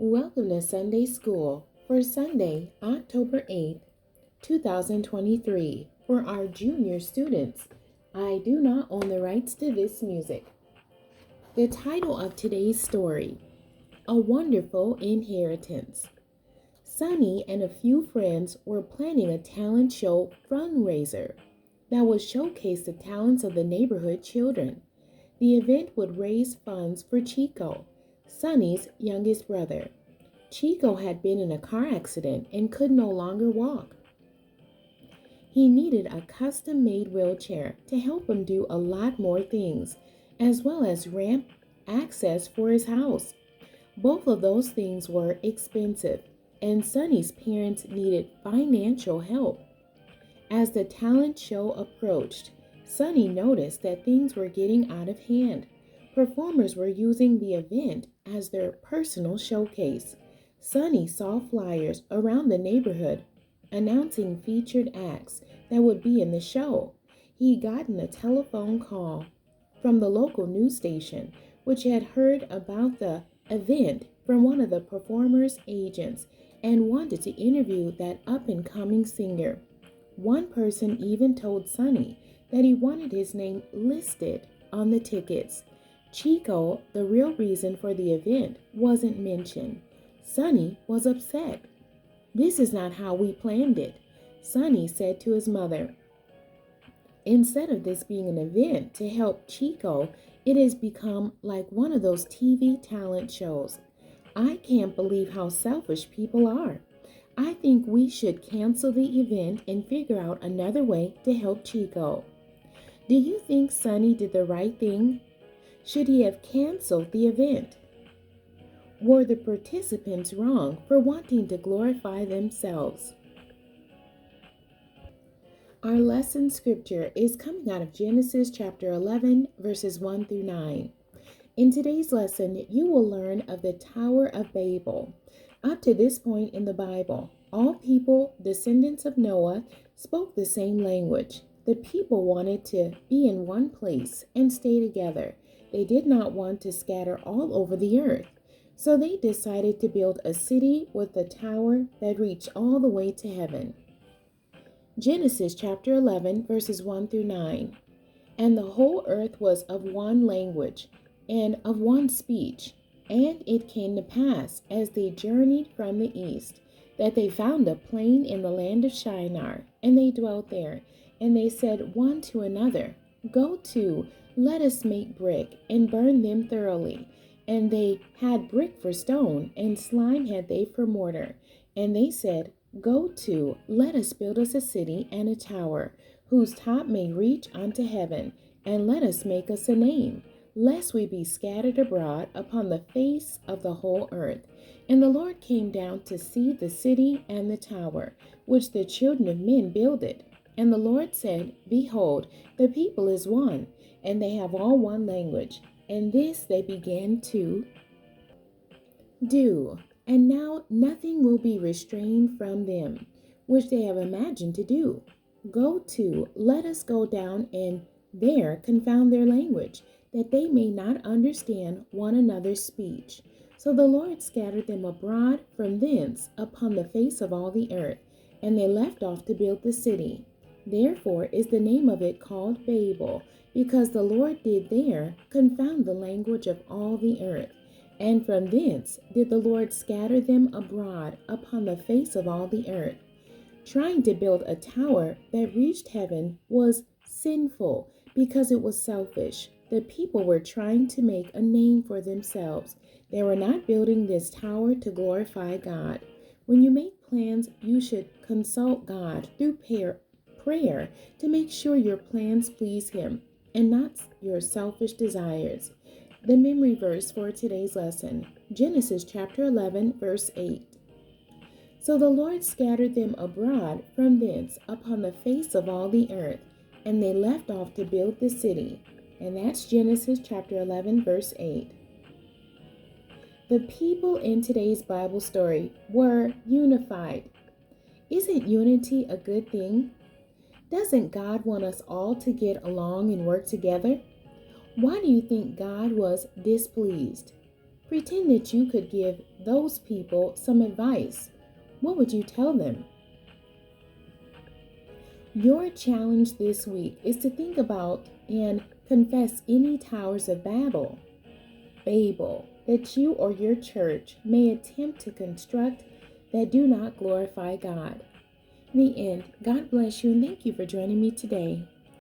Welcome to Sunday School for Sunday, October 8th, 2023, for our junior students. I do not own the rights to this music. The title of today's story, A Wonderful Inheritance. Sunny and a few friends were planning a talent show fundraiser that would showcase the talents of the neighborhood children. The event would raise funds for Chico, Sunny's youngest brother. Chico had been in a car accident and could no longer walk. He needed a custom-made wheelchair to help him do a lot more things, as well as ramp access for his house. Both of those things were expensive, and Sunny's parents needed financial help. As the talent show approached, Sunny noticed that things were getting out of hand. Performers were using the event as their personal showcase. Sunny saw flyers around the neighborhood announcing featured acts that would be in the show. He had gotten a telephone call from the local news station, which had heard about the event from one of the performers' agents and wanted to interview that up-and-coming singer. One person even told Sunny that he wanted his name listed on the tickets. Chico, the real reason for the event, wasn't mentioned. Sunny was upset. "This is not how we planned it," Sunny said to his mother. "Instead of this being an event to help Chico, it has become like one of those TV talent shows. I can't believe how selfish people are. I think we should cancel the event and figure out another way to help Chico." Do you think Sunny did the right thing? Should he have canceled the event? Were the participants wrong for wanting to glorify themselves? Our lesson scripture is coming out of Genesis chapter 11, verses 1 through 9. In today's lesson, you will learn of the Tower of Babel. Up to this point in the Bible, all people, descendants of Noah, spoke the same language. The people wanted to be in one place and stay together. They did not want to scatter all over the earth. So they decided to build a city with a tower that reached all the way to heaven. Genesis chapter 11, verses 1 through 9. And the whole earth was of one language and of one speech. And it came to pass, as they journeyed from the east, that they found a plain in the land of Shinar, and they dwelt there. And they said one to another, "Go to, let us make brick, and burn them thoroughly." And they had brick for stone, and slime had they for mortar. And they said, "Go to, let us build us a city and a tower, whose top may reach unto heaven, and let us make us a name, lest we be scattered abroad upon the face of the whole earth." And the Lord came down to see the city and the tower, which the children of men builded. And the Lord said, "Behold, the people is one, and they have all one language. And this they began to do. And now nothing will be restrained from them, which they have imagined to do. Go to, let us go down and there confound their language, that they may not understand one another's speech." So the Lord scattered them abroad from thence upon the face of all the earth, and they left off to build the city. Therefore is the name of it called Babel, because the Lord did there confound the language of all the earth. And from thence did the Lord scatter them abroad upon the face of all the earth. Trying to build a tower that reached heaven was sinful because it was selfish. The people were trying to make a name for themselves. They were not building this tower to glorify God. When you make plans, you should consult God through prayer to make sure your plans please Him and not your selfish desires. The memory verse for today's lesson, Genesis chapter 11, verse 8. So the Lord scattered them abroad from thence upon the face of all the earth, and they left off to build the city. And that's Genesis chapter 11, verse 8. The people in today's Bible story were unified. Isn't unity a good thing? Doesn't God want us all to get along and work together? Why do you think God was displeased? Pretend that you could give those people some advice. What would you tell them? Your challenge this week is to think about and confess any towers of Babel that you or your church may attempt to construct that do not glorify God. In the end, God bless you and thank you for joining me today.